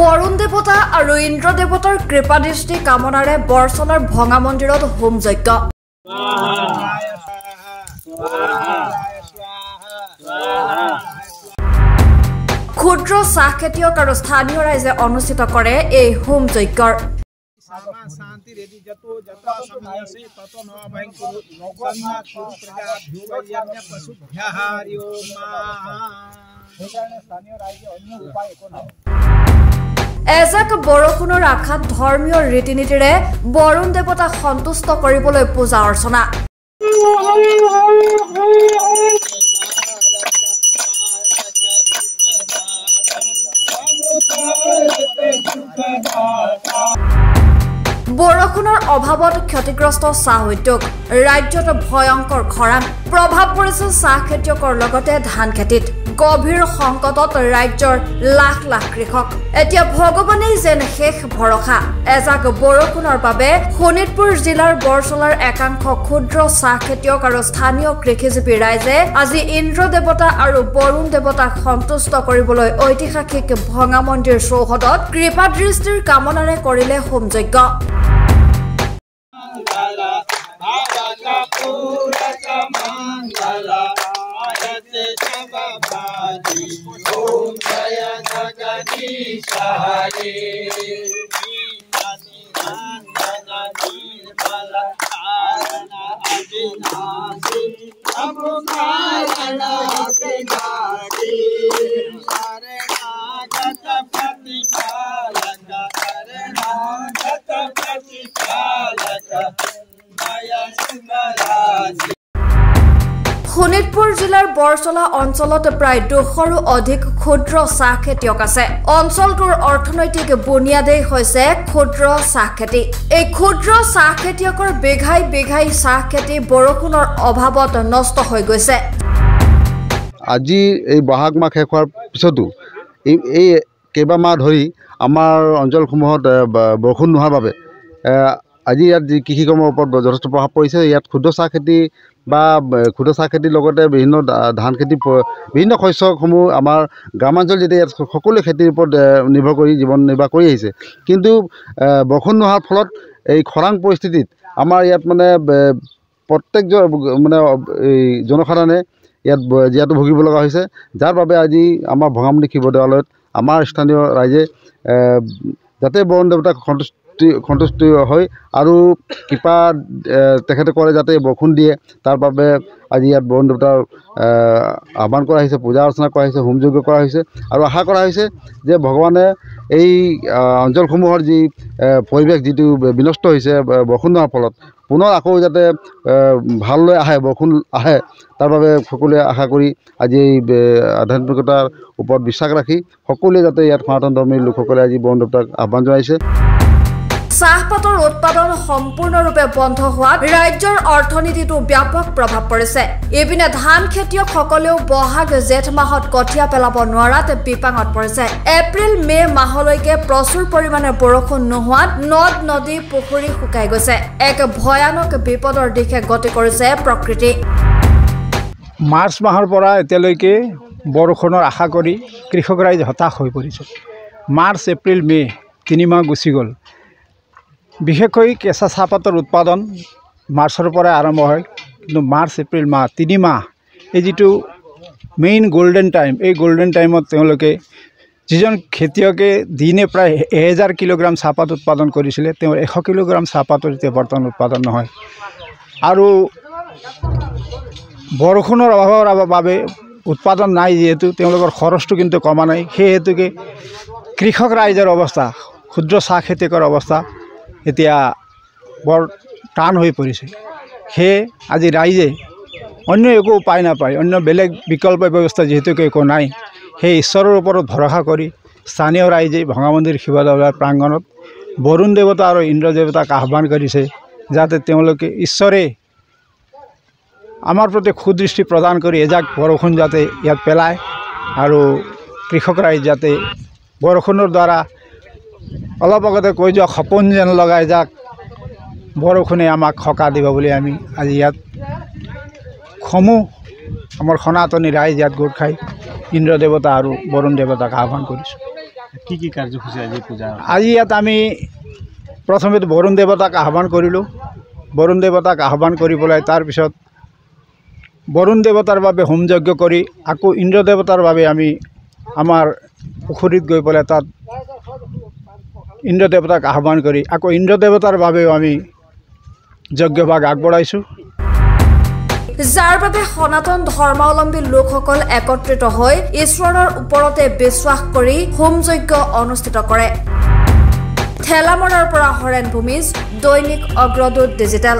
বৰুণ দেৱতা আৰু ইন্দ্ৰ দেৱতাৰ কৃপাদৃষ্টি কামনাৰে বৰচলাৰ ভঙা মন্দিৰত হোম যজ্ঞ। ক্ষুদ্ৰ চাহ খেতিয়ক আৰু স্থানীয় ৰাইজে অনুষ্ঠিত কৰে এই হোম যজ্ঞৰ। এজাক বৰষুণৰ আশাত ধৰ্মীয় ৰীতি নীতিৰে বৰুণ দেৱতাক সন্তুষ্ট কৰিবলৈ পূজা অৰ্চনা। বৰষুণৰ অভাৱত ক্ষতিগ্ৰস্ত চাহ উদ্যোগ, ৰাজ্যত ভয়ংকৰ খৰাং, প্ৰভাৱ পৰিছে চাহ খেতিয়কৰ লগতে ধান খেতিত। গভীৰ সংকটত ৰাজ্যৰ লাখ লাখ কৃষক। এতিয়া ভগৱানেই যেন শেষ ভৰসা। এজাক বৰষুণৰ বাবে শোণিতপুৰ জিলাৰ বৰচলাৰ একাংশ ক্ষুদ্ৰ চাহ খেতিয়ক আৰু স্থানীয় কৃষিজীৱী ৰাইজে আজি ইন্দ্ৰ দেৱতা আৰু বৰুণ দেৱতাক সন্তুষ্ট কৰিবলৈ ঐতিহাসিক ভঙা মন্দিৰ চৌহদত কৃপাদৃষ্টিৰ কামনাৰে কৰিলে হোম যজ্ঞ। শোণিতপুৰ জিলাৰ বৰচলা অঞ্চলত প্ৰায় 200ৰো অধিক ক্ষুদ্ৰ চাহ খেতিয়ক আছে। অঞ্চলটোৰ অৰ্থনৈতিক বুনিয়াদেই হৈছে ক্ষুদ্ৰ চাহ খেতি। এই ক্ষুদ্ৰ চাহ খেতিয়কৰ বিঘাই বিঘাই চাহ খেতি বৰষুণৰ অভাৱত নষ্ট হৈ গৈছে। আজি এই বহাগ মাহ শেষ হোৱাৰ পিছতো এই কেইবামাহ ধৰি আমাৰ অঞ্চলসমূহত বৰষুণ নোহোৱাৰ বাবে আজি ইয়াত কৃষি কৰ্মৰ ওপৰত যথেষ্ট প্ৰভাৱ পৰিছে। ইয়াত ক্ষুদ্ৰ চাহ খেতি বা ক্ষুদ্ৰ চাহ খেতিৰ লগতে বিভিন্ন ধান খেতি, বিভিন্ন শস্যসমূহ আমাৰ গ্ৰামাঞ্চল যেতিয়া ইয়াত সকলোৱে খেতিৰ ওপৰত নিৰ্ভৰ কৰি জীৱন নিৰ্বাহ কৰি আহিছে। কিন্তু বৰষুণ নোহোৱাৰ ফলত এই খৰাং পৰিস্থিতিত আমাৰ ইয়াত প্ৰত্যেকজন এই জনসাধাৰণে ইয়াত জীয়াতু ভুগিব লগা হৈছে। যাৰ বাবে আজি আমাৰ ভঙামন্দিৰ শিৱ দেৱালয়ত আমাৰ স্থানীয় ৰাইজে যাতে বৰুণ দেৱতাক সন্তুষ্টি হয় আৰু কৃপা তেখেতে কৰে যাতে বৰষুণ দিয়ে, তাৰ বাবে আজি ইয়াত বৰুণ দেৱতাৰ আহ্বান কৰা হৈছে, পূজা অৰ্চনা কৰা হৈছে, হোম যজ্ঞ কৰা হৈছে আৰু আশা কৰা হৈছে যে ভগৱানে এই অঞ্চলসমূহৰ যি পৰিৱেশ যিটো বিনষ্ট হৈছে বৰষুণ নোহোৱাৰ ফলত পুনৰ আকৌ যাতে ভাললৈ আহে, বৰষুণ আহে, তাৰ বাবে সকলোৱে আশা কৰি আজি এই আধ্যাত্মিকতাৰ ওপৰত বিশ্বাস ৰাখি সকলোৱে যাতে ইয়াত সনাতন ধৰ্মী লোকসকলে আজি বৰুণ দেৱতাক আহ্বান জনাইছে। চাহপাতৰ উৎপাদন সম্পূৰ্ণৰূপে বন্ধ হোৱাত ৰাজ্যৰ অৰ্থনীতিতো ব্যাপক প্ৰভাৱ পৰিছে। ইপিনে ধান খেতিয়কসকলেও বহাগ জেঠ মাহত কঠীয়া পেলাব নোৱাৰাত বিপাঙত পৰিছে। এপ্ৰিল মে মাহলৈকে প্ৰচুৰ পৰিমাণে বৰষুণ নোহোৱাত নদ নদী পুখুৰী শুকাই গৈছে। এক ভয়ানক বিপদৰ দিশে গতি কৰিছে প্ৰকৃতি। মাৰ্চ মাহৰ পৰা এতিয়ালৈকে বৰষুণৰ আশা কৰি কৃষক ৰাইজ হতাশ হৈ পৰিছে। মাৰ্চ, এপ্ৰিল, মে 3 মাহ গুচি গ'ল। বিশেষকৈ কেঁচা চাহপাতৰ উৎপাদন মাৰ্চৰ পৰা আৰম্ভ হয়, কিন্তু মাৰ্চ, এপ্ৰিল মাহ 3 মাহ এই যিটো মেইন গল্ডেন টাইম, এই গল্ডেন টাইমত তেওঁলোকে যিজন খেতিয়কে দিনে প্ৰায় 1000 কিলোগ্ৰাম চাহপাত উৎপাদন কৰিছিলে, তেওঁৰ 100 কিলোগ্ৰাম চাহপাতৰ এতিয়া বৰ্তমান উৎপাদন নহয়। আৰু বৰষুণৰ অভাৱৰ বাবে উৎপাদন নাই যিহেতু তেওঁলোকৰ খৰচটো কিন্তু কমা নাই। সেই হেতুকে কৃষক ৰাইজৰ অৱস্থা, ক্ষুদ্ৰ চাহ খেতিয়কৰ অৱস্থা এতিয়া বৰ টান হৈ পৰিছে। সেয়ে আজি ৰাইজে অন্য একো উপায় নাপায়, অন্য বেলেগ বিকল্প ব্যৱস্থা যিহেতুকে একো নাই, সেই ঈশ্বৰৰ ওপৰত ভৰসা কৰি স্থানীয় ৰাইজে ভঙামন্দিৰ শিৱ দেৱালয়ৰ প্ৰাংগণত বৰুণ দেৱতা আৰু ইন্দ্ৰ দেৱতাক আহ্বান কৰিছে যাতে তেওঁলোকে ঈশ্বৰে আমাৰ প্ৰতি সুদৃষ্টি প্ৰদান কৰি এজাক বৰষুণ যাতে ইয়াত পেলায় আৰু কৃষক ৰাইজ যাতে বৰষুণৰ দ্বাৰা অলপ আগতে কৈ যোৱা সপোন যেন লগাই যাক বৰষুণে আমাক সকাহ দিব বুলি আমি আজি ইয়াত সমূহ আমাৰ সনাতনী ৰাইজ ইয়াত গোট খাই ইন্দ্ৰ দেৱতা আৰু বৰুণ দেৱতাক আহ্বান কৰিছোঁ। কি কি কাৰ্যসূচী আজি পূজা আজি ইয়াত আমি প্ৰথমে বৰুণ দেৱতাক আহ্বান কৰিলোঁ বৰুণ দেৱতাক আহ্বান কৰি পেলাই তাৰপিছত বৰুণ দেৱতাৰ বাবে হোম যজ্ঞ কৰি আকৌ ইন্দ্ৰ দেৱতাৰ বাবে আমি আমাৰ পুখুৰীত গৈ পেলাই তাত ইন্দ্ৰ দেৱতাক আহ্বান কৰি আকৌ ইন্দ্ৰ দেৱতাৰ বাবেও আমি যজ্ঞভাগ আগবঢ়াইছোঁ যাৰ বাবে সনাতন ধৰ্মাৱলম্বী লোকসকল একত্ৰিত হৈ ঈশ্বৰৰ ওপৰতে বিশ্বাস কৰি হোম যজ্ঞ অনুষ্ঠিত কৰে ঠেলামৰাৰ পৰা হৰেণ ভূমিজ দৈনিক অগ্ৰদূত ডিজিটেল